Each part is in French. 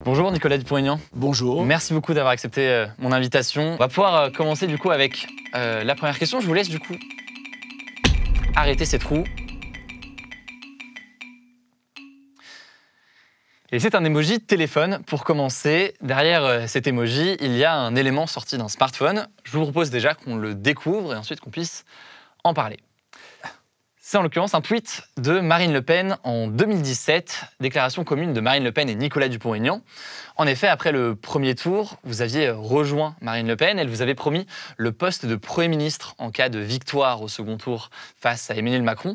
Bonjour Nicolas Dupont-Aignan. Bonjour. Merci beaucoup d'avoir accepté mon invitation. On va pouvoir commencer du coup avec la première question. Je vous laisse du coup arrêter cette roue. Et c'est un emoji de téléphone. Pour commencer, derrière cet emoji, il y a un élément sorti d'un smartphone. Je vous propose déjà qu'on le découvre et ensuite qu'on puisse en parler. C'est en l'occurrence un tweet de Marine Le Pen en 2017, déclaration commune de Marine Le Pen et Nicolas Dupont-Aignan. En effet, après le premier tour, vous aviez rejoint Marine Le Pen. Elle vous avait promis le poste de Premier ministre en cas de victoire au second tour face à Emmanuel Macron.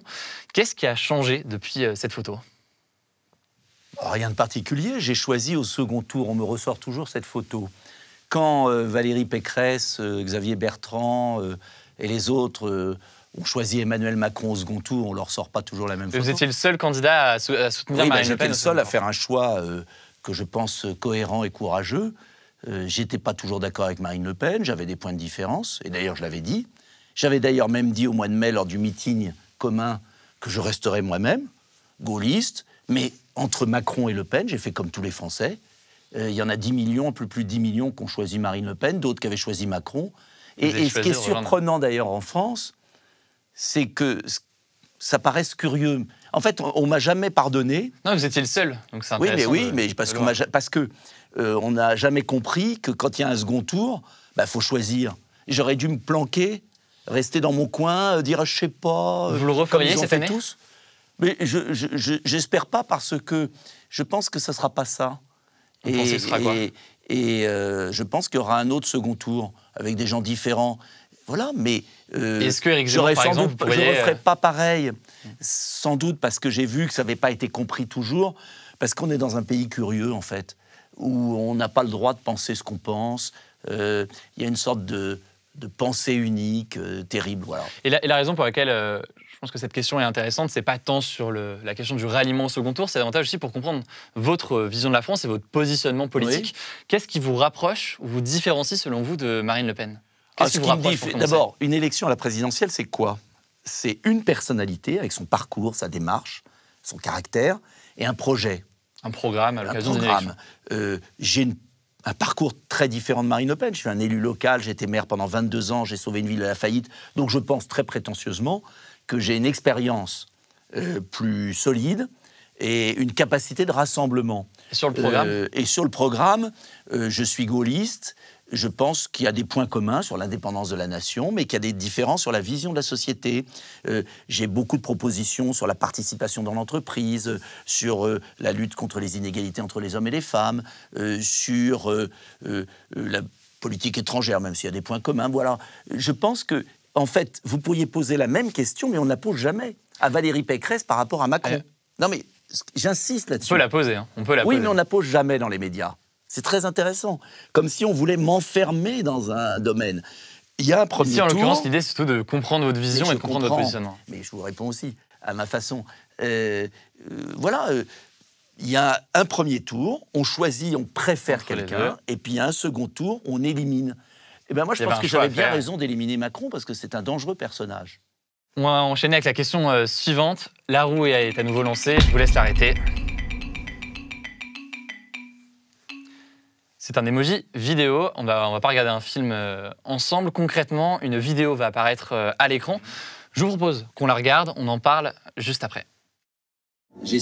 Qu'est-ce qui a changé depuis cette photo ? Rien de particulier. J'ai choisi au second tour. On me ressort toujours cette photo. Quand Valérie Pécresse, Xavier Bertrand et les autres ont choisi Emmanuel Macron au second tour, on ne leur sort pas toujours la même photo. Vous étiez le seul candidat à soutenir Marine Le Pen. J'étais le seul à faire un choix que je pense cohérent et courageux. J'étais pas toujours d'accord avec Marine Le Pen, j'avais des points de différence, et d'ailleurs je l'avais dit. J'avais d'ailleurs même dit au mois de mai, lors du meeting commun, que je resterais moi-même, gaulliste, mais entre Macron et Le Pen, j'ai fait comme tous les Français. Il y en a 10 millions, un peu plus de 10 millions qui ont choisi Marine Le Pen, d'autres qui avaient choisi Macron. Et ce qui est surprenant d'ailleurs en France, c'est que ça paraisse curieux. En fait, on ne m'a jamais pardonné. Non, vous étiez le seul, donc c'est intéressant. Mais parce que on n'a jamais compris que quand il y a un second tour, faut choisir. J'aurais dû me planquer, rester dans mon coin, dire je sais pas. Vous le referiez cette année ? Tous. Mais j'espère pas, parce que je pense que ça sera pas ça. Vous pensez que ce sera quoi ? Je pense qu'il y aura un autre second tour avec des gens différents. Voilà, mais est-ce que Éric Zemmour, par exemple, je ne referai pas pareil. Sans doute parce que j'ai vu que ça n'avait pas été compris toujours, parce qu'on est dans un pays curieux, en fait, où on n'a pas le droit de penser ce qu'on pense. Il y a une sorte de pensée unique, terrible, voilà. Et la raison pour laquelle je pense que cette question est intéressante, c'est pas tant sur la question du ralliement au second tour, c'est davantage aussi pour comprendre votre vision de la France et votre positionnement politique. Oui. Qu'est-ce qui vous rapproche ou vous différencie, selon vous, de Marine Le Pen ? D'abord, une élection à la présidentielle, c'est quoi ? C'est une personnalité avec son parcours, sa démarche, son caractère et un projet. Un programme à l'occasion d'une élection. J'ai un parcours très différent de Marine Le Pen. Je suis un élu local, j'ai été maire pendant 22 ans, j'ai sauvé une ville à la faillite. Donc je pense très prétentieusement que j'ai une expérience plus solide et une capacité de rassemblement. Et sur le programme je suis gaulliste. Je pense qu'il y a des points communs sur l'indépendance de la nation, mais qu'il y a des différences sur la vision de la société. J'ai beaucoup de propositions sur la participation dans l'entreprise, sur la lutte contre les inégalités entre les hommes et les femmes, sur la politique étrangère, même s'il y a des points communs. Voilà. Je pense que, en fait, vous pourriez poser la même question, mais on ne la pose jamais à Valérie Pécresse par rapport à Macron. Non, mais j'insiste là-dessus. On peut la poser, hein. On peut la poser. Oui, mais on ne la pose jamais dans les médias. C'est très intéressant. Comme si on voulait m'enfermer dans un domaine. Il y a un premier tour... Ici, en l'occurrence, l'idée, c'est surtout de comprendre votre vision et de comprendre votre positionnement. Mais je vous réponds aussi, à ma façon. Voilà, il y a un premier tour, on choisit, on préfère quelqu'un, et puis il y a un second tour, on élimine. Et moi, je pense que j'avais bien raison d'éliminer Macron, parce que c'est un dangereux personnage. On va enchaîner avec la question suivante. La roue est à nouveau lancée, je vous laisse l'arrêter. C'est un emoji vidéo. On va pas regarder un film ensemble. Concrètement, une vidéo va apparaître à l'écran. Je vous propose qu'on la regarde. On en parle juste après. J'ai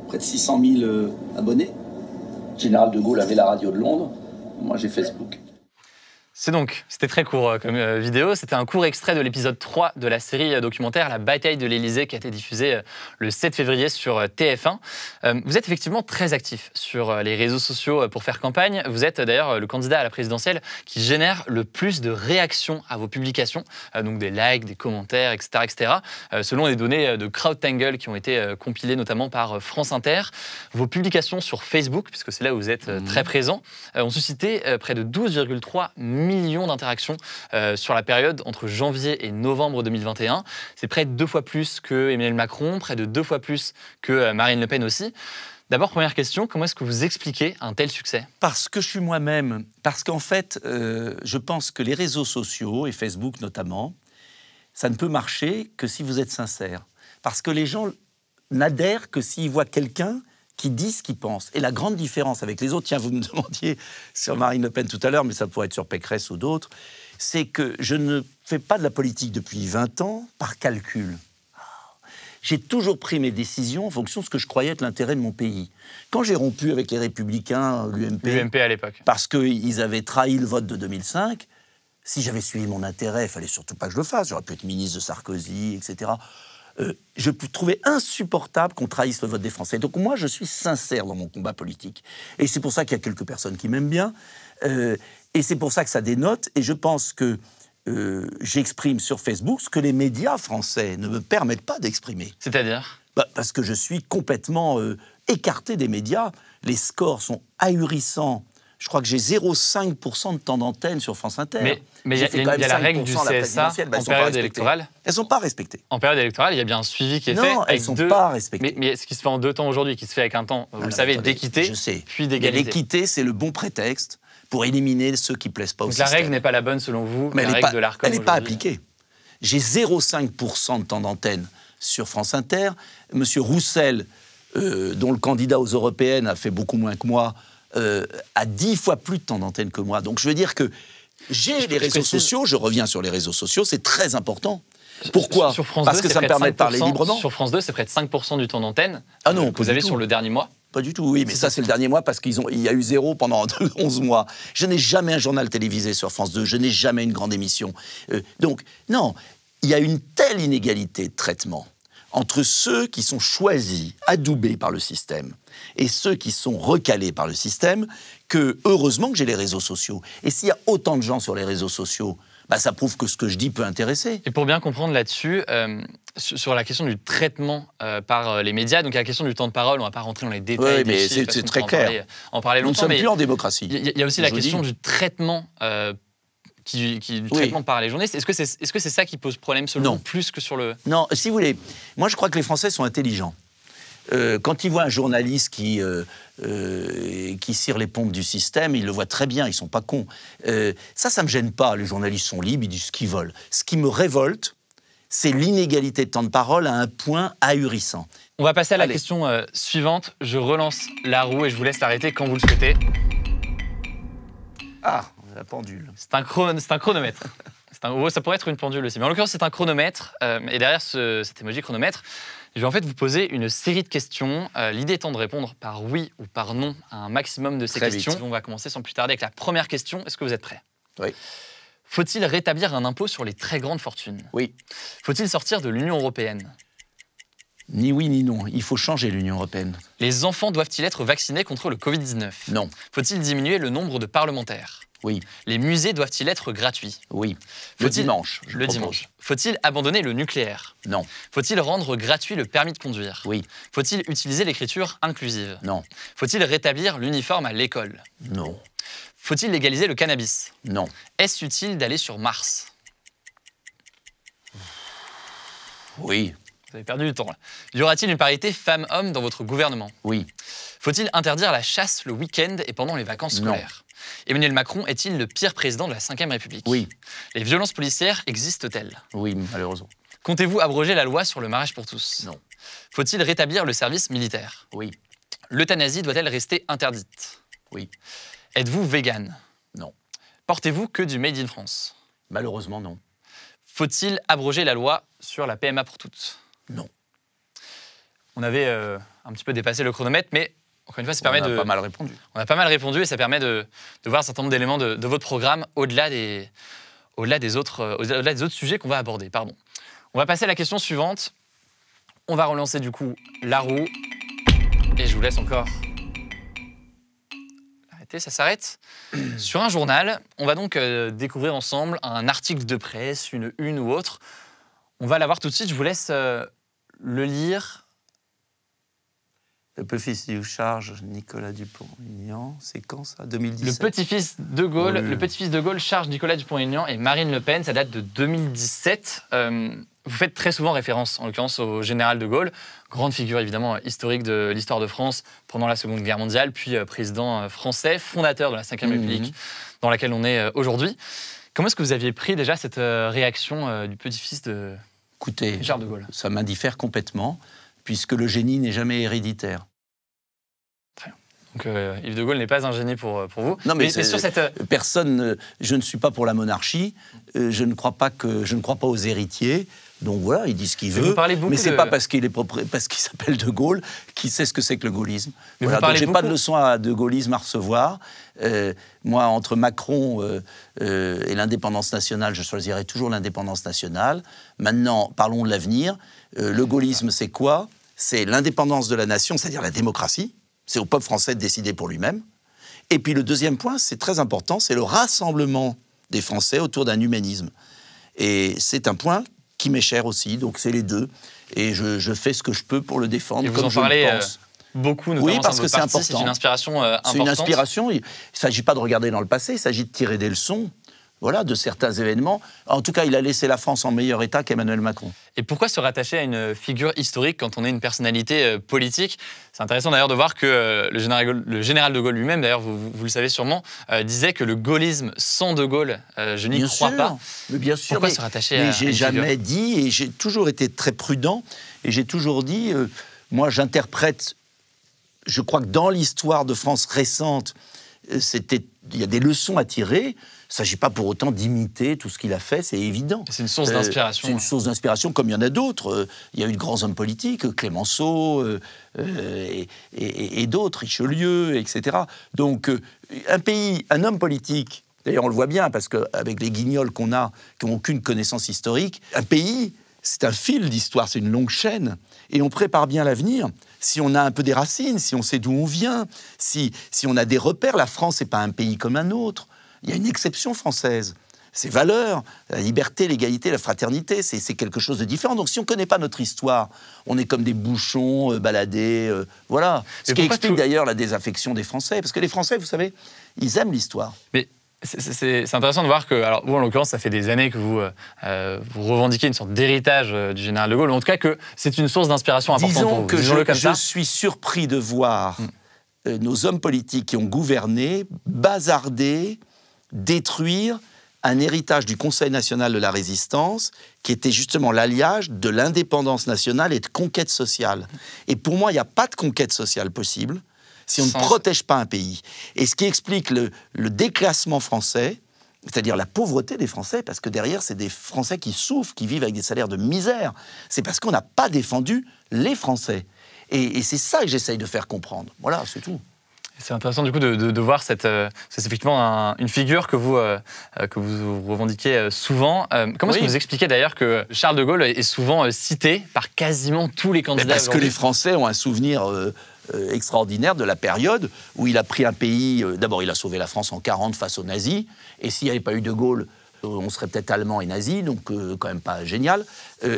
près de 600 000 abonnés. Général de Gaulle avait la radio de Londres. Moi, j'ai Facebook. C'était très court comme vidéo. C'était un court extrait de l'épisode 3 de la série documentaire La bataille de l'Élysée qui a été diffusée le 7 février sur TF1. Vous êtes effectivement très actif sur les réseaux sociaux pour faire campagne. Vous êtes d'ailleurs le candidat à la présidentielle qui génère le plus de réactions à vos publications, donc des likes, des commentaires, etc. etc. Selon les données de CrowdTangle qui ont été compilées notamment par France Inter. Vos publications sur Facebook, puisque c'est là où vous êtes très présent, ont suscité près de 12,3 millions d'interactions sur la période entre janvier et novembre 2021. C'est près de 2 fois plus que Emmanuel Macron, près de 2 fois plus que Marine Le Pen aussi. D'abord, première question, comment est-ce que vous expliquez un tel succès ? Parce que je suis moi-même. Parce qu'en fait, je pense que les réseaux sociaux, et Facebook notamment, ça ne peut marcher que si vous êtes sincère. Parce que les gens n'adhèrent que s'ils voient quelqu'un qui dit ce qu'il pense. Et la grande différence avec les autres, tiens, vous me demandiez sur Marine Le Pen tout à l'heure, mais ça pourrait être sur Pécresse ou d'autres, c'est que je ne fais pas de la politique depuis 20 ans par calcul. J'ai toujours pris mes décisions en fonction de ce que je croyais être l'intérêt de mon pays. Quand j'ai rompu avec les Républicains, l'UMP à l'époque, parce qu'ils avaient trahi le vote de 2005, si j'avais suivi mon intérêt, il fallait surtout pas que je le fasse. J'aurais pu être ministre de Sarkozy, etc. Je trouvais insupportable qu'on trahisse le vote des Français. Donc moi, je suis sincère dans mon combat politique. Et c'est pour ça qu'il y a quelques personnes qui m'aiment bien. Et c'est pour ça que ça dénote. Et je pense que j'exprime sur Facebook ce que les médias français ne me permettent pas d'exprimer. C'est-à-dire ? Parce que je suis complètement écarté des médias. Les scores sont ahurissants. Je crois que j'ai 0,5% de temps d'antenne sur France Inter. Mais il y a la règle du CSA en période électorale. Elles ne sont pas respectées. En période électorale, il y a bien un suivi qui est fait. Non, elles ne sont pas respectées. Mais ce qui se fait en 2 temps aujourd'hui, qui se fait avec un temps, vous le savez, d'équité, puis d'égalité. L'équité, c'est le bon prétexte pour éliminer ceux qui ne plaisent pas au système. Donc la règle n'est pas la bonne selon vous, mais la règle de l'ARCOM. Elle n'est pas appliquée. J'ai 0,5% de temps d'antenne sur France Inter. Monsieur Roussel, dont le candidat aux européennes a fait beaucoup moins que moi, a 10 fois plus de temps d'antenne que moi. Donc je veux dire que j'ai les réseaux sociaux, je reviens sur les réseaux sociaux, c'est très important. Pourquoi ? Parce que ça me permet de parler librement. Sur France 2, c'est près de 5% du temps d'antenne que vous avez sur le dernier mois. Pas du tout, oui, mais ça c'est le dernier mois parce qu'il y a eu 0 pendant 11 mois. Je n'ai jamais un journal télévisé sur France 2, je n'ai jamais une grande émission. Donc, non, il y a une telle inégalité de traitement entre ceux qui sont choisis, adoubés par le système, et ceux qui sont recalés par le système, que heureusement que j'ai les réseaux sociaux. Et s'il y a autant de gens sur les réseaux sociaux, ça prouve que ce que je dis peut intéresser. Et pour bien comprendre là-dessus, sur la question du traitement par les médias, donc la question du temps de parole, on ne va pas rentrer dans les détails. Oui, mais c'est très clair. En parler longtemps. Nous ne sommes plus en démocratie. Il y a aussi la question du traitement, traitement par les journalistes. Est-ce que c'est ça qui pose problème selon vous, plus que sur le... Non, si vous voulez, moi je crois que les Français sont intelligents. Quand ils voient un journaliste qui cire les pompes du système, ils le voient très bien, ils ne sont pas cons. Ça ne me gêne pas, les journalistes sont libres, ils disent ce qu'ils veulent. Ce qui me révolte, c'est l'inégalité de temps de parole à un point ahurissant. On va passer à la question suivante. Je relance la roue et je vous laisse l'arrêter quand vous le souhaitez. Ah, la pendule. C'est un chronomètre. Ça pourrait être une pendule aussi. Mais en l'occurrence, c'est un chronomètre. Et derrière cet emoji chronomètre, je vais en fait vous poser une série de questions. L'idée étant de répondre par oui ou par non à un maximum de ces questions. Vite. On va commencer sans plus tarder avec la première question. Est-ce que vous êtes prêts ? Oui. Faut-il rétablir un impôt sur les très grandes fortunes ? Oui. Faut-il sortir de l'Union européenne ? Ni oui ni non. Il faut changer l'Union européenne. Les enfants doivent-ils être vaccinés contre le Covid-19 ? Non. Faut-il diminuer le nombre de parlementaires ? Oui. Les musées doivent-ils être gratuits ? Oui. Le dimanche. Dimanche. Faut-il abandonner le nucléaire ? Non. Faut-il rendre gratuit le permis de conduire ? Oui. Faut-il utiliser l'écriture inclusive ? Non. Faut-il rétablir l'uniforme à l'école ? Non. Faut-il légaliser le cannabis ? Non. Est-ce utile d'aller sur Mars ? Oui. Vous avez perdu du temps, là. Y aura-t-il une parité femmes-hommes dans votre gouvernement ? Oui. Faut-il interdire la chasse le week-end et pendant les vacances scolaires ? Emmanuel Macron est-il le pire président de la Ve République ? Oui. Les violences policières existent-elles ? Oui, malheureusement. Comptez-vous abroger la loi sur le mariage pour tous ? Non. Faut-il rétablir le service militaire ? Oui. L'euthanasie doit-elle rester interdite ? Oui. Êtes-vous vegan ? Non. Portez-vous que du Made in France ? Malheureusement, non. Faut-il abroger la loi sur la PMA pour toutes ? Non. On avait un petit peu dépassé le chronomètre, mais encore une fois, ça permet de... On a pas mal répondu. On a pas mal répondu et ça permet de voir un certain nombre d'éléments de votre programme au-delà des autres sujets qu'on va aborder. Pardon. On va passer à la question suivante. On va relancer du coup la roue. Et je vous laisse encore... Arrêtez, ça s'arrête. Sur un journal, on va donc découvrir ensemble un article de presse, une une ou autre. On va la voir tout de suite. Je vous laisse le lire. Le petit-fils du charge, Nicolas Dupont-Aignan, c'est quand ça ? 2017 Le petit-fils de Gaulle, oui. Le petit-fils de Gaulle charge Nicolas Dupont-Aignan et Marine Le Pen, ça date de 2017. Vous faites très souvent référence, en l'occurrence, au général de Gaulle, grande figure évidemment historique de l'histoire de France pendant la Seconde Guerre mondiale, puis président français, fondateur de la Ve République dans laquelle on est aujourd'hui. Comment est-ce que vous aviez pris déjà cette réaction du petit-fils de Charles de Gaulle ? Ça m'indiffère complètement, puisque le génie n'est jamais héréditaire. Donc Yves de Gaulle n'est pas un génie pour vous. Non, mais sur cette... personne. Je ne suis pas pour la monarchie. Je ne crois pas aux héritiers. Donc voilà, il dit ce qu'il veut. Mais c'est pas parce qu'il s'appelle de Gaulle qu'il sait ce que c'est que le gaullisme. Voilà, donc j'ai pas de leçon de gaullisme à recevoir. Moi, entre Macron et l'indépendance nationale, je choisirais toujours l'indépendance nationale. Maintenant, parlons de l'avenir. Le gaullisme, c'est quoi? C'est l'indépendance de la nation, c'est-à-dire la démocratie. C'est au peuple français de décider pour lui-même. Et puis le deuxième point, c'est très important, c'est le rassemblement des Français autour d'un humanisme. Et c'est un point qui m'est cher aussi, donc c'est les deux. Et je fais ce que je peux pour le défendre, comme je le pense. Beaucoup, notamment oui, parce que c'est important. C'est une inspiration importante. C'est une inspiration. Il ne s'agit pas de regarder dans le passé, il s'agit de tirer des leçons. Voilà, de certains événements. En tout cas, il a laissé la France en meilleur état qu'Emmanuel Macron. Et pourquoi se rattacher à une figure historique quand on est une personnalité politique? C'est intéressant d'ailleurs de voir que le général de Gaulle lui-même, d'ailleurs vous le savez sûrement, disait que le gaullisme sans de Gaulle, je n'y crois pas. Mais bien sûr. Pourquoi se rattacher à une j'ai jamais dit, et j'ai toujours été très prudent, et j'ai toujours dit, moi j'interprète, je crois que dans l'histoire de France récente, il y a des leçons à tirer. Il ne s'agit pas pour autant d'imiter tout ce qu'il a fait, c'est évident. C'est une source d'inspiration. C'est une source d'inspiration comme il y en a d'autres. Il y a eu de grands hommes politiques, Clémenceau et d'autres, Richelieu, etc. Donc un homme politique, d'ailleurs on le voit bien parce qu'avec les guignols qu'on a, qui n'ont aucune connaissance historique, un pays, c'est un fil d'histoire, c'est une longue chaîne. Et on prépare bien l'avenir. Si on a un peu des racines, si on sait d'où on vient, si on a des repères, la France n'est pas un pays comme un autre. Il y a une exception française. Ces valeurs, la liberté, l'égalité, la fraternité, c'est quelque chose de différent. Donc si on ne connaît pas notre histoire, on est comme des bouchons baladés. Voilà. Ce qui explique d'ailleurs la désaffection des Français. Parce que les Français, vous savez, ils aiment l'histoire. Mais c'est intéressant de voir que, alors vous en l'occurrence, ça fait des années que vous revendiquez une sorte d'héritage du général de Gaulle, mais en tout cas que c'est une source d'inspiration importante pour vous. Disons que je suis surpris de voir nos hommes politiques qui ont gouverné bazarder, détruire un héritage du Conseil national de la résistance qui était justement l'alliage de l'indépendance nationale et de conquête sociale. Et pour moi, il n'y a pas de conquête sociale possible si on ne protège pas un pays. Et ce qui explique le déclassement français, c'est-à-dire la pauvreté des Français, parce que derrière, c'est des Français qui souffrent, qui vivent avec des salaires de misère. C'est parce qu'on n'a pas défendu les Français. Et c'est ça que j'essaye de faire comprendre. Voilà, c'est tout. C'est intéressant du coup de voir c'est effectivement une figure que vous revendiquez souvent. Comment est-ce que vous expliquez d'ailleurs que Charles de Gaulle est souvent cité par quasiment tous les candidats? Parce que les Français ont un souvenir extraordinaire de la période où il a pris un pays... D'abord, il a sauvé la France en 1940 face aux nazis. Et s'il n'y avait pas eu de Gaulle, on serait peut-être allemand et nazi, donc quand même pas génial.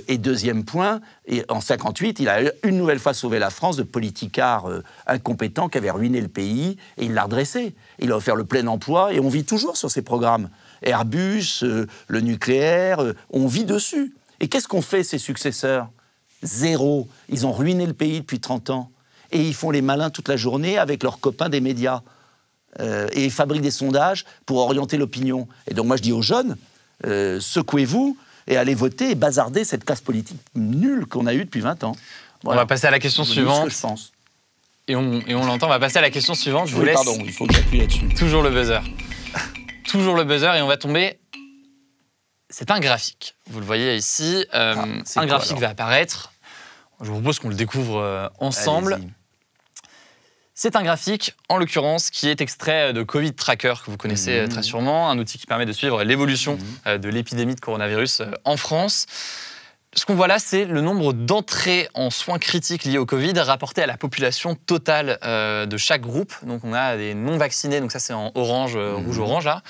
Et deuxième point, en 1958, il a une nouvelle fois sauvé la France de politicards incompétents qui avaient ruiné le pays, et il l'a redressé. Il a offert le plein emploi, et on vit toujours sur ces programmes. Airbus, le nucléaire, on vit dessus. Et qu'est-ce qu'ont fait ses successeurs? Zéro. Ils ont ruiné le pays depuis 30 ans. Et ils font les malins toute la journée avec leurs copains des médias. Et ils fabriquent des sondages pour orienter l'opinion. Et donc moi je dis aux jeunes, secouez-vous et allez voter et bazarder cette classe politique nulle qu'on a eue depuis 20 ans. Voilà. On va passer à la question suivante. Ce que je pense. Et on l'entend, on va passer à la question suivante. Je vous laisse. Pardon, il faut que j'appuie là-dessus. Toujours le buzzer. Toujours le buzzer et on va tomber... C'est un graphique. Vous le voyez ici. Un graphique va apparaître. Je vous propose qu'on le découvre ensemble. Allez-y. C'est un graphique, en l'occurrence, qui est extrait de Covid Tracker, que vous connaissez très sûrement, un outil qui permet de suivre l'évolution de l'épidémie de coronavirus en France. Ce qu'on voit là, c'est le nombre d'entrées en soins critiques liés au Covid rapporté à la population totale de chaque groupe. Donc on a des non-vaccinés, donc ça c'est en orange, rouge-orange là.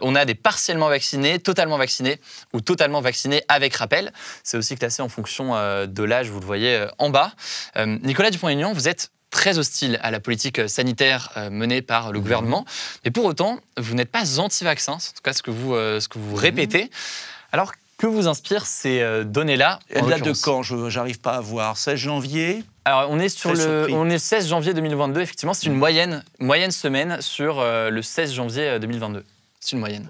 On a des partiellement vaccinés, totalement vaccinés ou totalement vaccinés avec rappel. C'est aussi classé en fonction de l'âge, vous le voyez en bas. Nicolas Dupont-Aignan, vous êtes très hostile à la politique sanitaire menée par le gouvernement. Mais pour autant, vous n'êtes pas anti-vaccin, c'est en tout cas ce que vous répétez. Alors, que vous inspirent ces données-là? Elle date de quand? Je n'arrive pas à voir. 16 janvier? Alors, on est sur le 16 janvier 2022, effectivement. C'est une moyenne semaine sur le 16 janvier 2022. C'est une moyenne.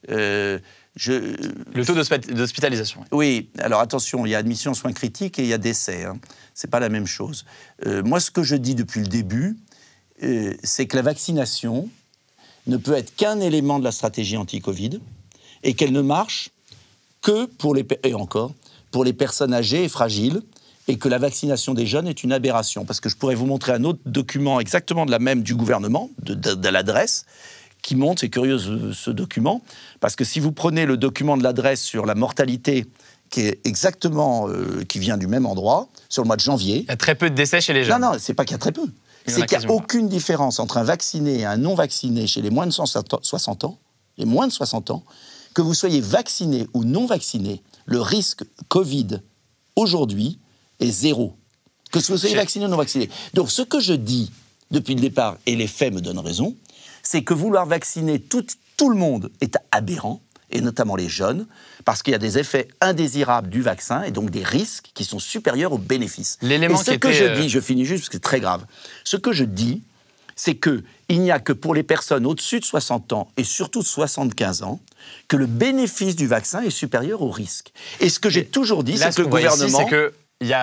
Le taux d'hospitalisation. Oui, alors attention, il y a admission en soins critiques et il y a décès. Hein. Ce n'est pas la même chose. Moi, ce que je dis depuis le début, c'est que la vaccination ne peut être qu'un élément de la stratégie anti-Covid et qu'elle ne marche que pour les personnes âgées et fragiles, et que la vaccination des jeunes est une aberration. Parce que je pourrais vous montrer un autre document exactement de la même du gouvernement, de l'adresse, qui montre, c'est curieux ce document, parce que si vous prenez le document de l'adresse sur la mortalité, qui est exactement, qui vient du même endroit, sur le mois de janvier... Il y a très peu de décès chez les jeunes. Non, c'est pas qu'il y a très peu. C'est qu'il n'y a aucune différence entre un vacciné et un non-vacciné chez les moins de 60 ans, les moins de 60 ans, que vous soyez vacciné ou non vacciné, le risque Covid, aujourd'hui, est zéro. Que vous soyez vacciné ou non vacciné. Donc, ce que je dis depuis le départ, et les faits me donnent raison, c'est que vouloir vacciner tout le monde est aberrant, et notamment les jeunes, parce qu'il y a des effets indésirables du vaccin, et donc des risques qui sont supérieurs aux bénéfices. L'élément et ce que je dis, je finis juste parce que c'est très grave, ce que je dis, c'est qu'il n'y a que pour les personnes au-dessus de 60 ans, et surtout de 75 ans, que le bénéfice du vaccin est supérieur au risque. Et ce que j'ai toujours dit, c'est que le gouvernement... Ici, c'est qu'il y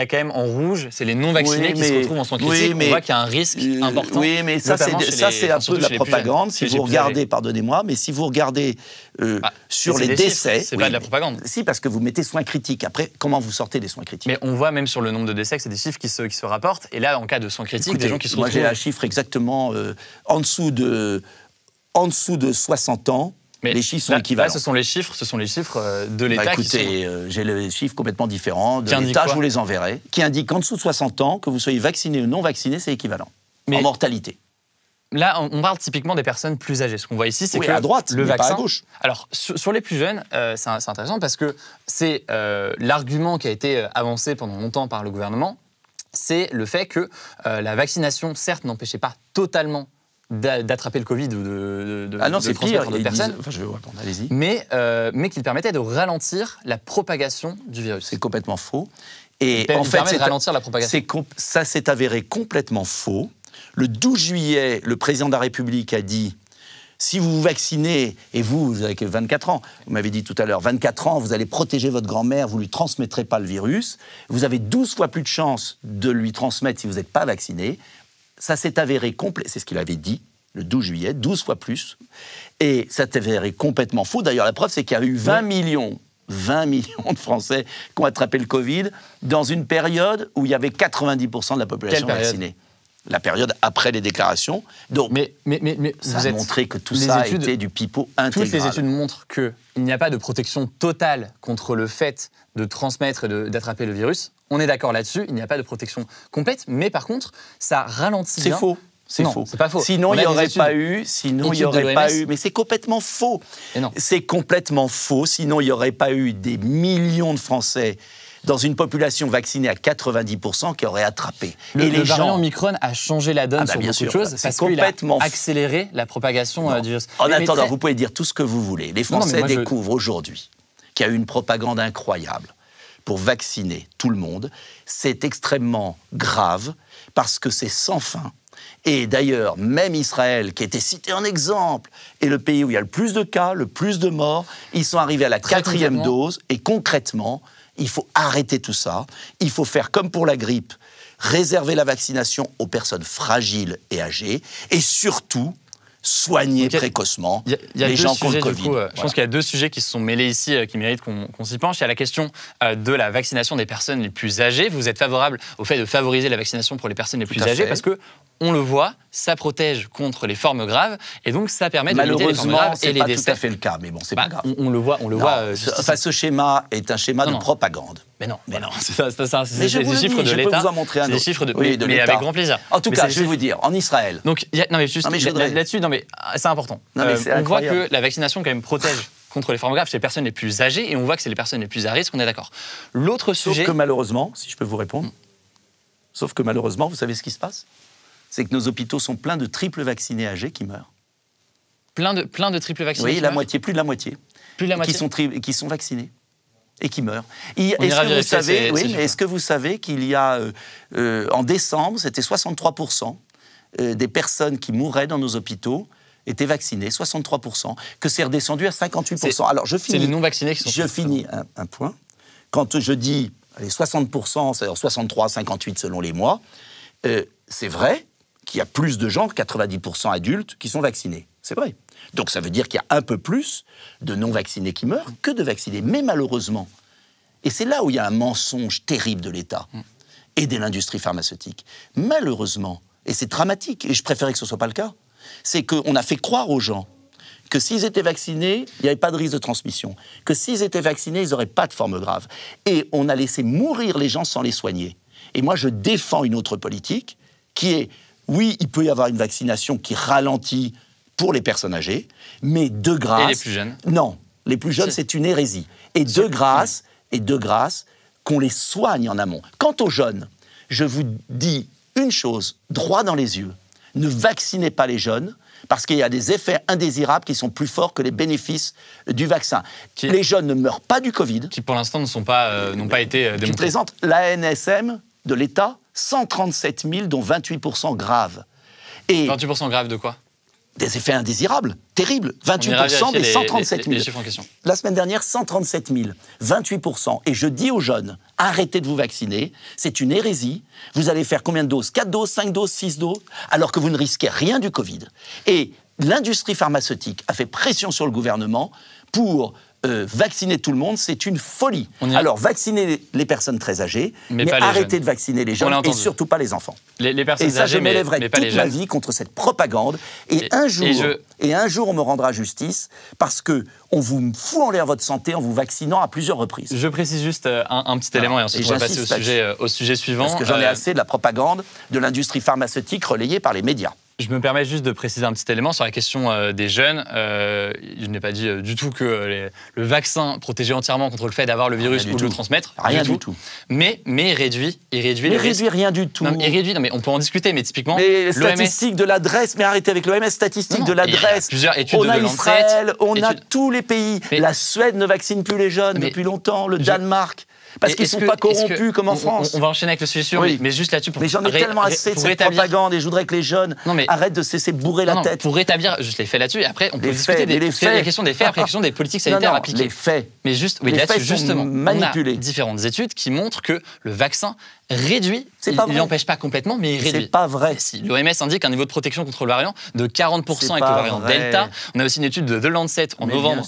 a quand même en rouge, c'est les non-vaccinés qui se retrouvent en soins critiques. On voit qu'il y a un risque important. Oui, mais ça, c'est un peu de la propagande. Si vous regardez, pardonnez-moi, mais si vous regardez sur les décès... C'est pas de la propagande. Si, parce que vous mettez soins critiques. Après, comment vous sortez des soins critiques? Mais on voit même sur le nombre de décès que c'est des chiffres qui se rapportent. Et là, en cas de soins critiques, écoutez, des gens qui se retrouvent... Moi, j'ai un chiffre exactement en dessous de 60 ans. Mais les chiffres sont équivalents. Là, ce sont les chiffres de l'État. Écoutez, j'ai les chiffres complètement différents de l'État, je vous les enverrai, qui indiquent qu'en dessous de 60 ans, que vous soyez vacciné ou non vacciné, c'est équivalent. En mortalité. Là, on parle typiquement des personnes plus âgées. Ce qu'on voit ici, c'est que à droite, le vaccin, pas à gauche. Alors, sur les plus jeunes, c'est intéressant parce que c'est l'argument qui a été avancé pendant longtemps par le gouvernement, c'est le fait que la vaccination, certes, n'empêchait pas totalement d'attraper le Covid ou de c'est transmettre pire, d'autres personnes. Je vais répondre, allez-y. Mais qu'il permettait de ralentir la propagation du virus. C'est complètement faux. Et en fait, permet de ralentir la propagation. Ça s'est avéré complètement faux. Le 12 juillet, le président de la République a dit si vous vous vaccinez, et vous avez que 24 ans, vous m'avez dit tout à l'heure, 24 ans, vous allez protéger votre grand-mère, vous ne lui transmettrez pas le virus, vous avez 12 fois plus de chances de lui transmettre si vous n'êtes pas vacciné. Ça s'est avéré complet, c'est ce qu'il avait dit, le 12 juillet, 12 fois plus. Et ça s'est avéré complètement faux. D'ailleurs, la preuve, c'est qu'il y a eu 20 millions de Français qui ont attrapé le Covid dans une période où il y avait 90% de la population vaccinée. La période après les déclarations. Donc, mais ça a montré que tout ça était du pipeau intégral. Toutes les études montrent qu'il n'y a pas de protection totale contre le fait de transmettre et d'attraper le virus. On est d'accord là-dessus, il n'y a pas de protection complète, mais par contre, ça ralentit bien. C'est faux. C'est faux. C'est pas faux. Sinon, il n'y aurait pas eu. Mais c'est complètement faux. C'est complètement faux. Sinon, il n'y aurait pas eu des millions de Français dans une population vaccinée à 90% qui auraient attrapé. Le variant Omicron a changé la donne sur beaucoup de choses parce qu'il a accéléré la propagation du virus. En attendant, vous pouvez dire tout ce que vous voulez. Les Français découvrent aujourd'hui qu'il y a eu une propagande incroyable pour vacciner tout le monde. C'est extrêmement grave parce que c'est sans fin. Et d'ailleurs, même Israël, qui était cité en exemple, est le pays où il y a le plus de cas, le plus de morts. Ils sont arrivés à la 4e dose. Et concrètement, il faut arrêter tout ça. Il faut faire comme pour la grippe, réserver la vaccination aux personnes fragiles et âgées. Et surtout, soigner précocement les gens contre le Covid. Je pense qu'il y a deux sujets qui se sont mêlés ici, qui méritent qu'on s'y penche. Il y a la question de la vaccination des personnes les plus âgées. Vous êtes favorable au fait de favoriser la vaccination pour les personnes les plus âgées parce que on le voit, ça protège contre les formes graves et donc ça permet de limiter les formes graves et les décès. Malheureusement, c'est pas tout à fait le cas, mais bon, c'est pas grave. On le voit. Ce schéma est un schéma de propagande. Mais non. C'est des chiffres de l'État. Je peux vous en montrer un autre. Des chiffres de l'État. Mais avec grand plaisir. En tout cas, je vais vous dire, en Israël. Donc, là-dessus, c'est important. On voit que la vaccination quand même protège contre les formes graves chez les personnes les plus âgées et on voit que c'est les personnes les plus à risque, on est d'accord. L'autre sujet... Sauf que malheureusement, si je peux vous répondre, vous savez ce qui se passe ? C'est que nos hôpitaux sont pleins de triples vaccinés âgés qui meurent. Plein de triples vaccinés qui meurent ? Plus de la moitié. Qui sont vaccinés et qui meurent. Est-ce que vous savez qu'il y a, en décembre, c'était 63% des personnes qui mouraient dans nos hôpitaux étaient vaccinées, 63%, que c'est redescendu à 58%. Alors, c'est les non-vaccinés qui sont... Je finis un point. Quand je dis 60%, c'est-à-dire 63, 58 selon les mois, c'est vrai, qu'il y a plus de gens, 90% adultes, qui sont vaccinés. C'est vrai. Donc ça veut dire qu'il y a un peu plus de non-vaccinés qui meurent que de vaccinés. Mais malheureusement, et c'est là où il y a un mensonge terrible de l'État et de l'industrie pharmaceutique, malheureusement, et c'est dramatique, et je préférais que ce ne soit pas le cas, c'est qu'on a fait croire aux gens que s'ils étaient vaccinés, il n'y avait pas de risque de transmission, que s'ils étaient vaccinés, ils n'auraient pas de forme grave. Et on a laissé mourir les gens sans les soigner. Et moi, je défends une autre politique qui est, oui, il peut y avoir une vaccination qui ralentit pour les personnes âgées, mais de grâce... Et les plus jeunes? Non, les plus jeunes, c'est une hérésie. Et de grâce, qu'on les soigne en amont. Quant aux jeunes, je vous dis une chose, droit dans les yeux, ne vaccinez pas les jeunes, parce qu'il y a des effets indésirables qui sont plus forts que les bénéfices du vaccin. Les jeunes ne meurent pas du Covid. Qui, pour l'instant, n'ont pas été démontrés. Tu présentes l'ANSM de l'État, 137 000, dont 28% graves. Et 28% graves de quoi? Des effets indésirables, terribles. 28% des 137 000. Les chiffres en question. La semaine dernière, 137 000, 28%. Et je dis aux jeunes, arrêtez de vous vacciner, c'est une hérésie. Vous allez faire combien de doses? 4 doses, 5 doses, 6 doses, alors que vous ne risquez rien du Covid. Et l'industrie pharmaceutique a fait pression sur le gouvernement pour vacciner tout le monde, c'est une folie. Alors, vaccinez les personnes très âgées, mais arrêtez de vacciner les jeunes et surtout pas les enfants. Les personnes et ça, âgées, je m'élèverai mais pas toute les ma jeunes. vie contre cette propagande. Et un jour, on me rendra justice parce qu'on vous fout en l'air votre santé en vous vaccinant à plusieurs reprises. Je précise juste un petit élément et ensuite on va passer au sujet suivant. Parce que j'en ai assez de la propagande de l'industrie pharmaceutique relayée par les médias. Je me permets juste de préciser un petit élément sur la question des jeunes. Je n'ai pas dit du tout que le vaccin protégeait entièrement contre le fait d'avoir le virus ou de le transmettre. Rien du tout. Mais il réduit les risques. Mais réduit rien du tout. Non, il réduit, mais on peut en discuter, mais typiquement... Mais statistiques de l'adresse, mais arrêtez avec l'OMS, statistiques de l'adresse. Plusieurs études on a de Israël, on a tous les pays. La Suède ne vaccine plus les jeunes depuis longtemps, le Danemark... Parce qu'ils ne sont pas corrompus comme en France. On va enchaîner avec le sujet suivant, mais juste là-dessus... Mais j'en ai tellement assez de cette propagande et je voudrais que les jeunes arrêtent de se laisser bourrer la tête. Pour rétablir juste les faits là-dessus, et après on peut discuter des questions des faits, après la question des politiques sanitaires appliquées. Les faits. Mais juste, les faits justement, sont manipulés. On a différentes études qui montrent que le vaccin réduit, il n'empêche pas complètement, mais il réduit. C'est pas vrai. Si, l'OMS indique un niveau de protection contre le variant de 40% avec le variant Delta. On a aussi une étude de The Lancet en novembre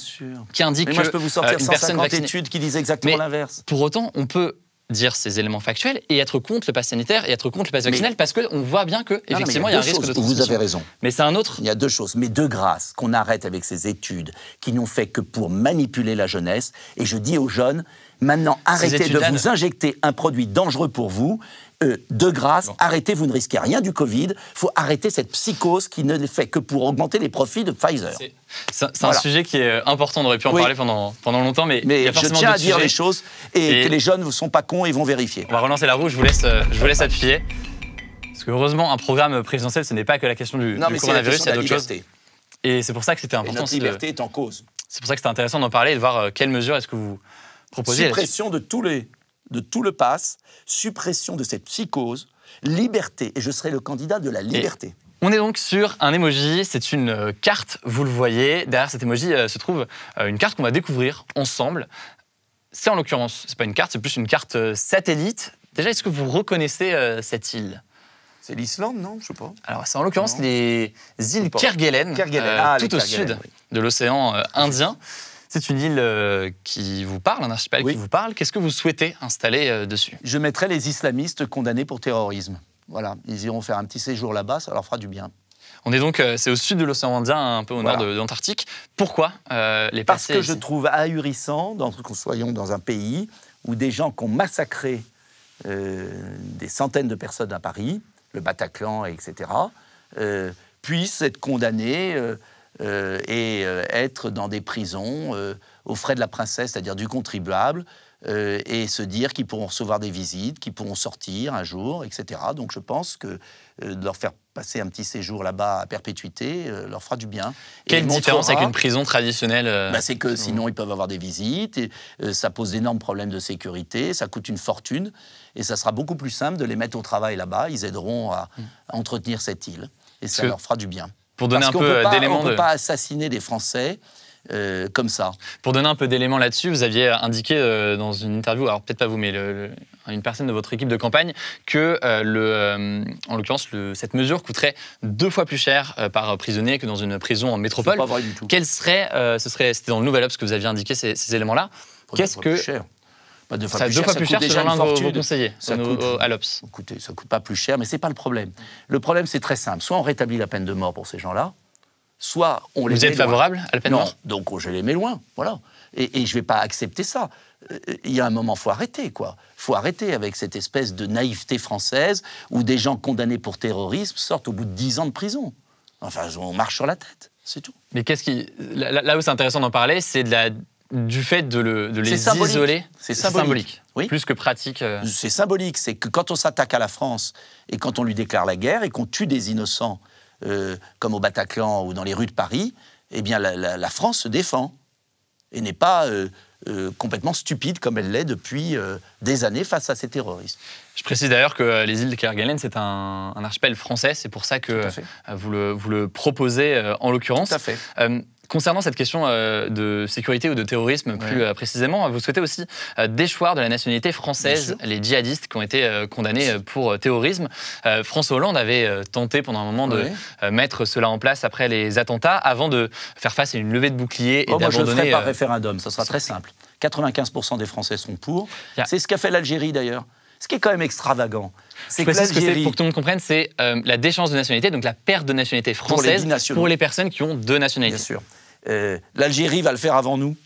qui indique que moi je peux vous sortir une personne 150 études qui disent exactement l'inverse. Pour autant, on peut dire ces éléments factuels et être contre le pass sanitaire et être contre le pass vaccinal parce qu'on voit bien qu'effectivement il y a un risque de transmission. Vous avez raison. Mais c'est un autre... Il y a deux choses. Mais de grâce, qu'on arrête avec ces études qui n'ont fait que pour manipuler la jeunesse. Et je dis aux jeunes, maintenant arrêtez de vous injecter un produit dangereux pour vous. De grâce, arrêtez, vous ne risquez rien du Covid. Il faut arrêter cette psychose qui ne fait que pour augmenter les profits de Pfizer. C'est un sujet qui est important, on aurait pu en parler pendant longtemps, mais il y a je tiens à dire les choses et que les jeunes ne sont pas cons et vont vérifier. On va relancer la roue, je vous laisse appuyer. Parce que heureusement, un programme présidentiel, ce n'est pas que la question du coronavirus, il y a d'autres choses. Et c'est pour ça que c'était important. Et notre liberté est en cause. C'est pour ça que c'était intéressant d'en parler et de voir quelles mesures est-ce que vous proposez. Suppression de tout le pass, suppression de cette psychose, liberté. Et je serai le candidat de la liberté. On est donc sur un emoji, c'est une carte, vous le voyez. Derrière cet emoji se trouve une carte qu'on va découvrir ensemble. C'est en l'occurrence, c'est pas une carte, c'est plus une carte satellite. Déjà, est-ce que vous reconnaissez cette île? C'est l'Islande, non? Je sais pas. Alors, c'est en l'occurrence les îles Kerguelen, tout au sud de l'océan Indien. C'est une île qui vous parle, un archipel qui vous parle. Qu'est-ce que vous souhaitez installer dessus? Je mettrai les islamistes condamnés pour terrorisme. Voilà, ils iront faire un petit séjour là-bas, ça leur fera du bien. On est donc, c'est au sud de l'océan Indien, un peu au nord de l'Antarctique. Pourquoi les Parce que je trouve ahurissant que nous soyons dans un pays où des gens qui ont massacré des centaines de personnes à Paris, le Bataclan, etc., puissent être condamnés et être dans des prisons aux frais de la princesse, c'est-à-dire du contribuable, et se dire qu'ils pourront recevoir des visites, qu'ils pourront sortir un jour, etc. Donc je pense que de leur faire passer un petit séjour là-bas à perpétuité leur fera du bien. Quelle différence avec une prison traditionnelle C'est que sinon ils peuvent avoir des visites, et ça pose d'énormes problèmes de sécurité, ça coûte une fortune, et ça sera beaucoup plus simple de les mettre au travail là-bas, ils aideront à entretenir cette île, et ça leur fera du bien. Pour donner un peu d'éléments on ne peut pas assassiner des Français comme ça. Pour donner un peu d'éléments là-dessus, vous aviez indiqué dans une interview, alors peut-être pas vous, mais une personne de votre équipe de campagne, que en l'occurrence, cette mesure coûterait 2 fois plus cher par prisonnier que dans une prison en métropole. C'est pas vrai du tout. Quel serait, c'était dans le Nouvel Obs que vous aviez indiqué ces éléments-là. Qu'est-ce que... Cher. Pas 2 fois plus 2 fois plus cher déjà selon l'un de vos fortune. conseillers à l'Obs. Écoutez, ça ne coûte pas plus cher, mais ce n'est pas le problème. Le problème, c'est très simple. Soit on rétablit la peine de mort pour ces gens-là, soit on les met loin. Vous êtes favorable à la peine de mort? Non, donc je les mets loin, voilà. Et je ne vais pas accepter ça. Il y a un moment, il faut arrêter, quoi. Il faut arrêter avec cette espèce de naïveté française où des gens condamnés pour terrorisme sortent au bout de 10 ans de prison. Enfin, on marche sur la tête, c'est tout. Mais qu'est-ce qui... Là où c'est intéressant d'en parler, c'est du fait de les isoler. C'est symbolique. Oui. Plus que pratique. C'est symbolique. C'est que quand on s'attaque à la France et quand on lui déclare la guerre et qu'on tue des innocents, comme au Bataclan ou dans les rues de Paris, eh bien la France se défend et n'est pas complètement stupide comme elle l'est depuis des années face à ces terroristes. Je précise d'ailleurs que les îles de Kerguelen, c'est un archipel français. C'est pour ça que vous le proposez en l'occurrence. Tout à fait. Concernant cette question de sécurité ou de terrorisme, plus précisément, vous souhaitez aussi déchoir de la nationalité française les djihadistes qui ont été condamnés pour terrorisme. François Hollande avait tenté pendant un moment de mettre cela en place après les attentats, avant de faire face à une levée de boucliers et d'abandonner... Moi, je le ferai par référendum, ça sera très simple. 95% des Français sont pour. C'est ce qu'a fait l'Algérie, d'ailleurs. Ce qui est quand même extravagant. C'est que l'Algérie, pour que tout le monde comprenne, c'est la déchéance de nationalité, donc la perte de nationalité française pour les personnes qui ont 2 nationalités. Bien sûr. L'Algérie va le faire avant nous.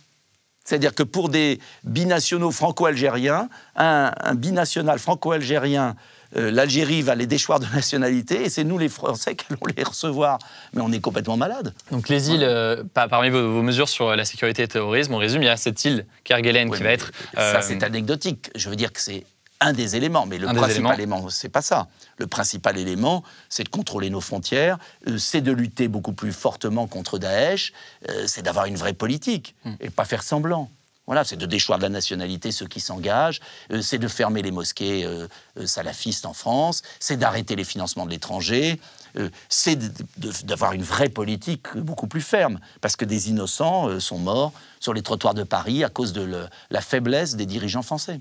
C'est-à-dire que pour des binationaux franco-algériens, un binational franco-algérien, l'Algérie va les déchoir de nationalité et c'est nous les Français qui allons les recevoir. Mais on est complètement malades. Donc les îles, parmi vos mesures sur la sécurité et le terrorisme, on résume, il y a cette île Kerguelen qui va être... Ça, c'est anecdotique. Je veux dire que c'est un des éléments, mais le principal élément, c'est pas ça. Le principal élément, c'est de contrôler nos frontières, c'est de lutter beaucoup plus fortement contre Daesh, c'est d'avoir une vraie politique et pas faire semblant. Voilà, c'est de déchoir de la nationalité ceux qui s'engagent, c'est de fermer les mosquées salafistes en France, c'est d'arrêter les financements de l'étranger, c'est d'avoir une vraie politique beaucoup plus ferme, parce que des innocents sont morts sur les trottoirs de Paris à cause de la faiblesse des dirigeants français.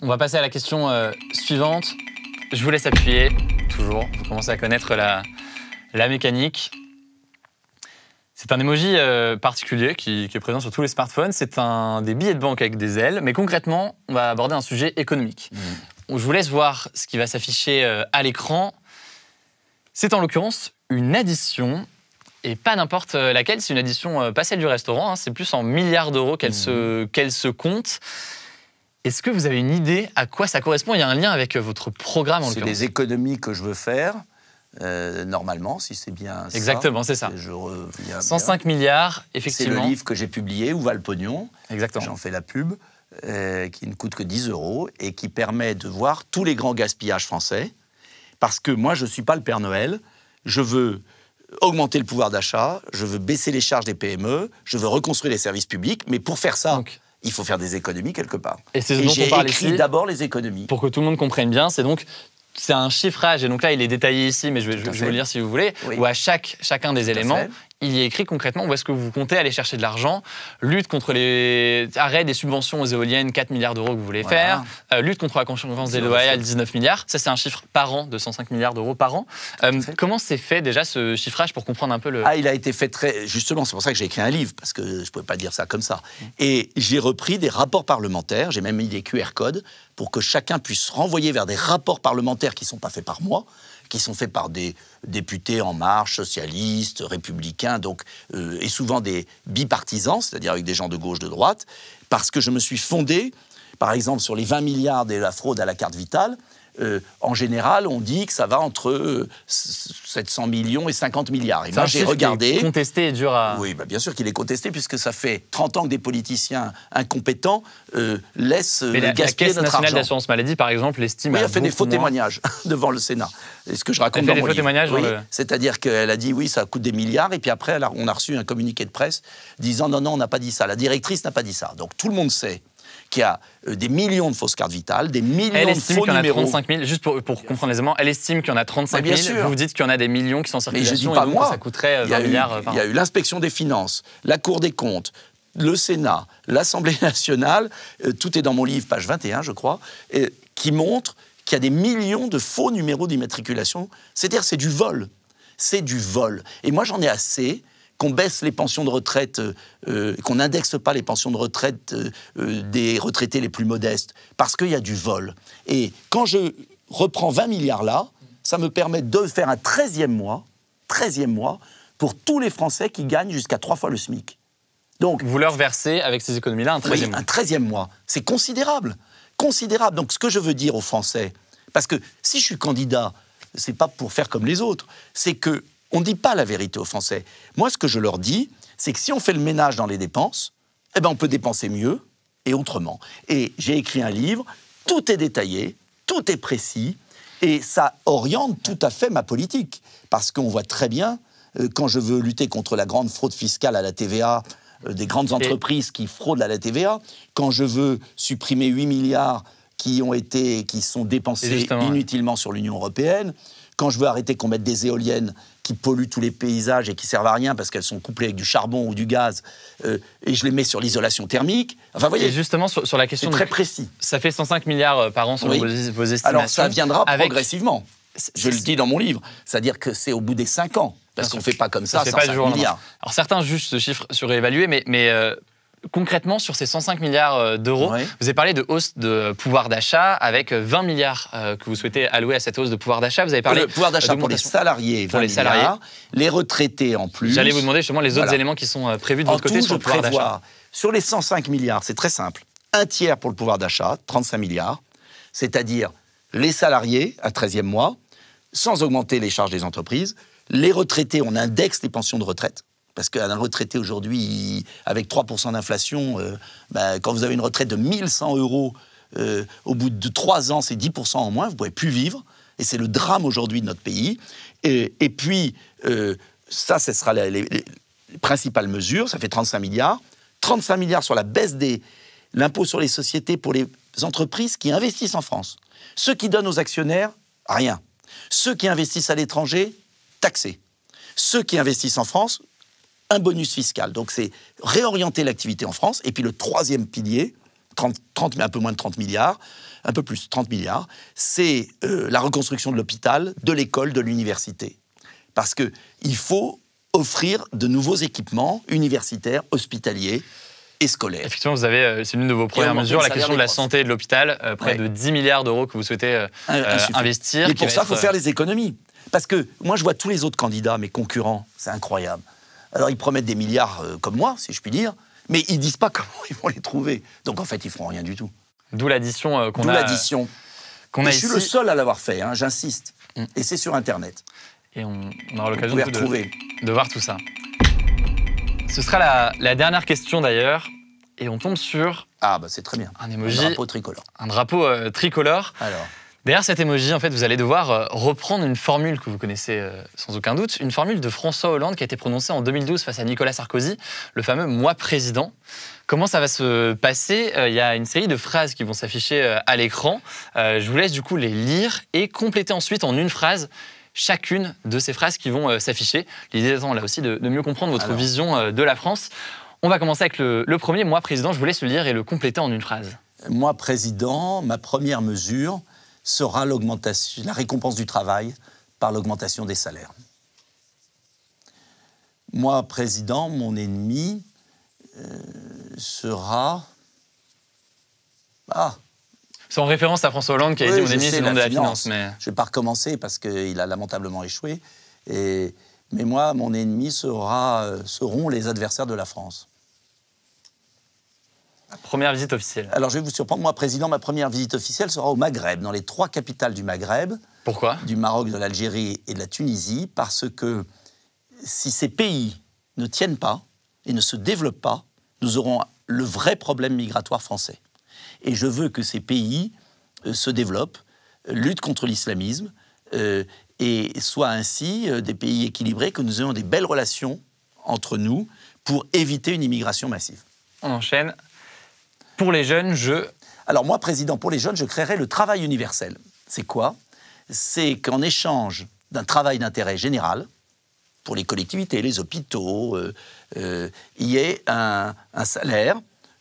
On va passer à la question suivante. Je vous laisse appuyer, toujours. Vous commencez à connaître la mécanique. C'est un emoji particulier qui est présent sur tous les smartphones. C'est des billets de banque avec des ailes. Mais concrètement, on va aborder un sujet économique. Je vous laisse voir ce qui va s'afficher à l'écran. C'est en l'occurrence une addition. Et pas n'importe laquelle. C'est une addition, pas celle du restaurant. C'est plus en milliards d'euros qu'elle se compte. Est-ce que vous avez une idée à quoi ça correspond? Il y a un lien avec votre programme en l'occurrence. C'est des économies que je veux faire, normalement, si c'est bien ça. Exactement, c'est ça. 105 milliards, effectivement. C'est le livre que j'ai publié, Où va le pognon? Exactement. J'en fais la pub, qui ne coûte que 10 € et qui permet de voir tous les grands gaspillages français. Parce que moi, je ne suis pas le Père Noël. Je veux augmenter le pouvoir d'achat, je veux baisser les charges des PME, je veux reconstruire les services publics. Mais pour faire ça... il faut faire des économies quelque part. Et c'est ce dont on parle ici. J'ai écrit d'abord les économies. Pour que tout le monde comprenne bien, c'est un chiffrage, et donc là, il est détaillé ici, mais je vais vous le lire si vous voulez, où à chacun des éléments, il y est écrit concrètement où est-ce que vous comptez aller chercher de l'argent, lutte contre arrêt des subventions aux éoliennes, 4 milliards d'euros que vous voulez faire, lutte contre la concurrence déloyale, 19 milliards, ça c'est un chiffre par an, de 105 milliards d'euros par an. Comment s'est fait déjà ce chiffrage pour comprendre un peu le... il a été fait justement, c'est pour ça que j'ai écrit un livre, parce que je ne pouvais pas dire ça comme ça. Et j'ai repris des rapports parlementaires, j'ai même mis des QR codes, pour que chacun puisse renvoyer vers des rapports parlementaires qui ne sont pas faits par moi, qui sont faits par des députés En Marche, socialistes, républicains, donc, et souvent des bipartisans, c'est-à-dire avec des gens de gauche, de droite, parce que je me suis fondé, par exemple, sur les 20 milliards de la fraude à la carte vitale. En général, on dit que ça va entre 700 millions et 50 milliards. Et moi, j'ai regardé... Qui est contesté et dur à... Oui, bien sûr qu'il est contesté, puisque ça fait 30 ans que des politiciens incompétents laissent gaspiller notre argent. La Caisse nationale d'assurance maladie, par exemple, estime... Oui, elle a fait des faux témoignages devant le Sénat. C'est ce que je raconte dans mon livre. C'est-à-dire qu'elle a dit, oui, ça coûte des milliards, et puis après, on a reçu un communiqué de presse disant, non, on n'a pas dit ça. La directrice n'a pas dit ça. Donc tout le monde sait qui a des millions de fausses cartes vitales, des millions Elle de estime faux qu'il y en a numéros. 35 000, juste pour comprendre les éléments, elle estime qu'il y en a 35 Mais bien 000, sûr. vous dites qu'il y en a des millions qui sont en Mais je circulation, dis pas et donc moi. ça coûterait Il y a 20 milliards par Il y an. a eu l'inspection des finances, la Cour des comptes, le Sénat, l'Assemblée nationale, tout est dans mon livre, page 21, je crois, qui montre qu'il y a des millions de faux numéros d'immatriculation. C'est-à-dire c'est du vol. C'est du vol. Et moi, j'en ai assez qu'on baisse les pensions de retraite, qu'on n'indexe pas les pensions de retraite des retraités les plus modestes, parce qu'il y a du vol. Et quand je reprends 20 milliards là, ça me permet de faire un 13e mois, pour tous les Français qui gagnent jusqu'à 3 fois le SMIC. Donc, Vous leur versez, avec ces économies-là, un 13e oui, mois. un 13e mois. C'est considérable. Considérable. Donc, ce que je veux dire aux Français, parce que si je suis candidat, c'est pas pour faire comme les autres, c'est que on ne dit pas la vérité aux Français. Moi, ce que je leur dis, c'est que si on fait le ménage dans les dépenses, eh ben, on peut dépenser mieux et autrement. Et j'ai écrit un livre, tout est détaillé, tout est précis, et ça oriente tout à fait ma politique. Parce qu'on voit très bien, quand je veux lutter contre la grande fraude fiscale à la TVA, des grandes entreprises qui fraudent à la TVA, quand je veux supprimer 8 milliards qui sont dépensés inutilement sur l'Union européenne, quand je veux arrêter qu'on mette des éoliennes qui polluent tous les paysages et qui servent à rien parce qu'elles sont couplées avec du charbon ou du gaz, et je les mets sur l'isolation thermique. Enfin, vous voyez, Et justement, sur la question... c'est très précis. Ça fait 105 milliards par an selon Oui. vos estimations. Alors, ça viendra avec... progressivement. Je le dis dans mon livre. C'est-à-dire que c'est au bout des 5 ans. Parce qu'on ne fait pas comme ça, se fait pas du 105 jour au lendemain. milliards. Alors certains jugent ce chiffre surévalué, mais concrètement, sur ces 105 milliards d'euros, Oui. vous avez parlé de hausse de pouvoir d'achat avec 20 milliards que vous souhaitez allouer à cette hausse de pouvoir d'achat. Vous avez parlé Le pouvoir d'achat pour les salariés, 20 milliards, les retraités en plus. J'allais vous demander justement les autres éléments qui sont prévus de votre côté sur le pouvoir d'achat. Sur les 105 milliards, c'est très simple. Un tiers pour le pouvoir d'achat, 35 milliards, c'est-à-dire les salariés à 13e mois, sans augmenter les charges des entreprises. Les retraités, on indexe les pensions de retraite. Parce qu'un retraité aujourd'hui, avec 3% d'inflation, quand vous avez une retraite de 1 100 euros, au bout de 3 ans, c'est 10% en moins, vous ne pouvez plus vivre. Et c'est le drame aujourd'hui de notre pays. Et puis, ça, ce sera les principales mesures. Ça fait 35 milliards. 35 milliards sur la baisse de l'impôt sur les sociétés pour les entreprises qui investissent en France. Ceux qui donnent aux actionnaires, rien. Ceux qui investissent à l'étranger, taxés. Ceux qui investissent en France, un bonus fiscal. Donc c'est réorienter l'activité en France. Et puis le troisième pilier, un peu moins de 30 milliards, un peu plus, 30 milliards, c'est la reconstruction de l'hôpital, de l'école, de l'université. Parce qu'il faut offrir de nouveaux équipements universitaires, hospitaliers et scolaires. Effectivement, vous avez, c'est l'une de vos premières mesures, la question de la santé et de l'hôpital, près de 10 milliards d'euros que vous souhaitez investir. Et pour ça, il faut faire les économies. Parce que moi, je vois tous les autres candidats, mes concurrents, c'est incroyable. Alors, ils promettent des milliards comme moi, si je puis dire, mais ils ne disent pas comment ils vont les trouver. Donc, en fait, ils ne feront rien du tout. D'où l'addition qu'on a. D'où l'addition. Je suis le seul à l'avoir fait, hein, j'insiste. Et c'est sur Internet. Et on aura l'occasion de voir tout ça. Ce sera la dernière question d'ailleurs. Et on tombe sur... Ah, bah c'est très bien. Un emoji. Un drapeau tricolore. Un drapeau tricolore. Alors. Derrière cet emoji, en fait, vous allez devoir reprendre une formule que vous connaissez sans aucun doute, une formule de François Hollande qui a été prononcée en 2012 face à Nicolas Sarkozy, le fameux « moi président ». Comment ça va se passer ? Il y a une série de phrases qui vont s'afficher à l'écran. Je vous laisse du coup les lire et compléter ensuite en une phrase chacune de ces phrases qui vont s'afficher. L'idée étant là aussi de mieux comprendre votre vision de la France. On va commencer avec le premier « moi président ». Je vous laisse le lire et le compléter en une phrase. Moi président, ma première mesure sera l'augmentation, la récompense du travail par l'augmentation des salaires. Moi, président, mon ennemi sera... C'est en référence à François Hollande qui a dit mon ennemi, c'est le monde de la finance. Mais... Je ne vais pas recommencer parce qu'il a lamentablement échoué. Mais moi, mon ennemi seront les adversaires de la France. Première visite officielle. Alors, je vais vous surprendre. Moi, président, ma première visite officielle sera au Maghreb, dans les 3 capitales du Maghreb. Pourquoi ? Du Maroc, de l'Algérie et de la Tunisie. Parce que si ces pays ne tiennent pas et ne se développent pas, nous aurons le vrai problème migratoire français. Et je veux que ces pays se développent, luttent contre l'islamisme et soient ainsi des pays équilibrés, que nous ayons des belles relations entre nous pour éviter une immigration massive. On enchaîne. Pour les jeunes, Alors moi, président pour les jeunes, je créerai le travail universel. C'est quoi? C'est qu'en échange d'un travail d'intérêt général, pour les collectivités, les hôpitaux, il y ait un salaire,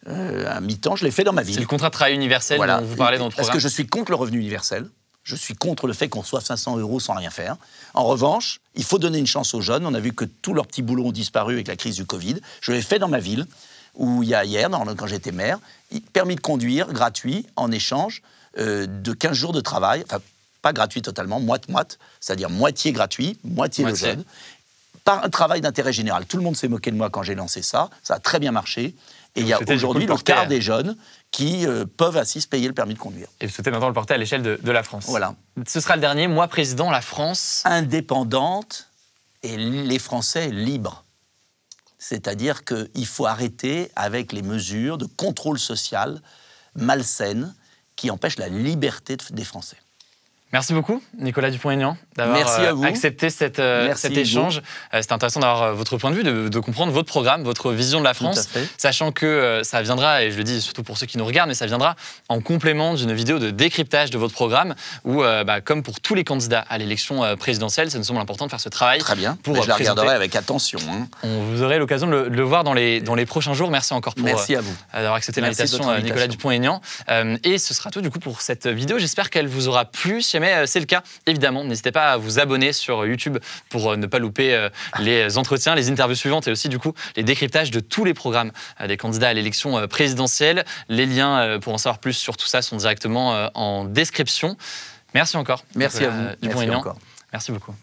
un mi-temps, je l'ai fait dans ma ville. C'est le contrat de travail universel dont vous parlez dans votre programme. Parce que je suis contre le revenu universel. Je suis contre le fait qu'on reçoive 500 € sans rien faire. En revanche, il faut donner une chance aux jeunes. On a vu que tous leurs petits boulots ont disparu avec la crise du Covid. Je l'ai fait dans ma ville, où il y a hier, quand j'étais maire, permis de conduire gratuit en échange de 15 jours de travail. Enfin, pas gratuit totalement, moite-moite, c'est-à-dire moitié gratuit, moitié le jeune, par un travail d'intérêt général. Tout le monde s'est moqué de moi quand j'ai lancé ça. Ça a très bien marché. Et il y a aujourd'hui le quart des jeunes qui peuvent ainsi se payer le permis de conduire. Et vous souhaitez maintenant le porter à l'échelle de la France. Voilà. Ce sera le dernier. Moi, président, la France... indépendante et les Français libres. C'est-à-dire qu'il faut arrêter avec les mesures de contrôle social malsaines qui empêchent la liberté des Français. Merci beaucoup, Nicolas Dupont-Aignan, d'avoir accepté cet échange. C'était intéressant d'avoir votre point de vue, de comprendre votre programme, votre vision de la France, sachant que ça viendra, et je le dis surtout pour ceux qui nous regardent, mais ça viendra en complément d'une vidéo de décryptage de votre programme, où, comme pour tous les candidats à l'élection présidentielle, ça nous semble important de faire ce travail. Très bien, je la regarderai avec attention. Vous aurez l'occasion de le voir dans les prochains jours. Merci encore pour d'avoir accepté l'invitation, Nicolas Dupont-Aignan. Et ce sera tout du coup pour cette vidéo. J'espère qu'elle vous aura plu. Si jamais c'est le cas, évidemment, n'hésitez pas à vous abonner sur YouTube pour ne pas louper les entretiens, les interviews suivantes et aussi du coup les décryptages de tous les programmes des candidats à l'élection présidentielle. Les liens pour en savoir plus sur tout ça sont directement en description. Merci encore. Merci à vous. Dupont-Aignan. Merci beaucoup.